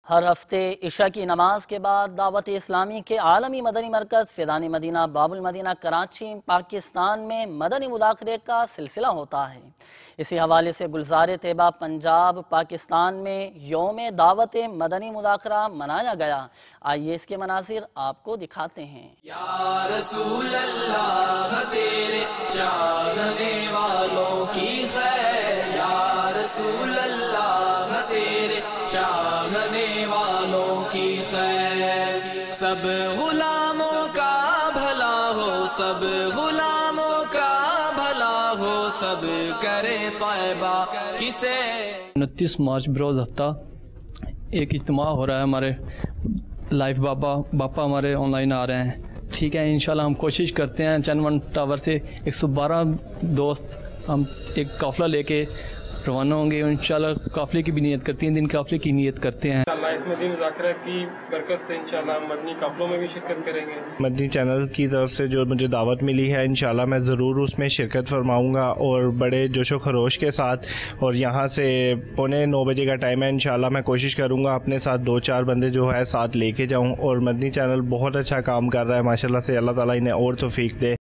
ہر ہفتے عشاء کی نماز کے بعد دعوت اسلامی کے عالمی مدنی مرکز فیضان مدینہ باب المدینہ کراچی پاکستان میں مدنی مذاکرے کا سلسلہ ہوتا ہے۔ اسی حوالے سے گلزار طیبہ پنجاب پاکستان میں یوم دعوت مدنی مذاکرہ منایا گیا۔ آئیے اس کے مناظر آپ کو دکھاتے ہیں۔ یا رسول اللہ تیرے چاہنے والوں کی خیر، یا رسول اللہ تیرے چاہنے والوں کی خیر، سب غلاموں کا بھلا ہو، سب غلاموں کا بھلا ہو، سب کرے طیبہ کسے۔ 29 مارچ بروز ہفتہ ایک اجتماع ہو رہا ہے، ہمارے لائف باپا ہمارے آن لائن آ رہے ہیں، ٹھیک ہے۔ انشاءاللہ ہم کوشش کرتے ہیں چین ون ٹاور سے 112 دوست ہم ایک قافلہ لے کے روانہ ہوں گے، انشاءاللہ قافلے کی بھی نیت کرتے ہیں، دن قافلے کی نیت کرتے ہیں۔ انشاءاللہ اس مدنی مذاکرہ کی برکت سے انشاءاللہ ہم مدنی قافلوں میں بھی شرکت کریں گے۔ مدنی چینل کی طرف سے جو مجھے دعوت ملی ہے، انشاءاللہ میں ضرور اس میں شرکت فرماؤں گا اور بڑے جوش و خروش کے ساتھ، اور یہاں سے 8:45 بجے کا ٹائم ہے، انشاءاللہ میں کوشش کروں گا اپنے ساتھ 2-4 بندے جو ہے ساتھ لے کے جاؤں، اور مدنی چینل بہت اچھا کام کر رہا ہے ماشاءاللہ سے، اللہ تعالیٰ انہیں اور توفیق دے۔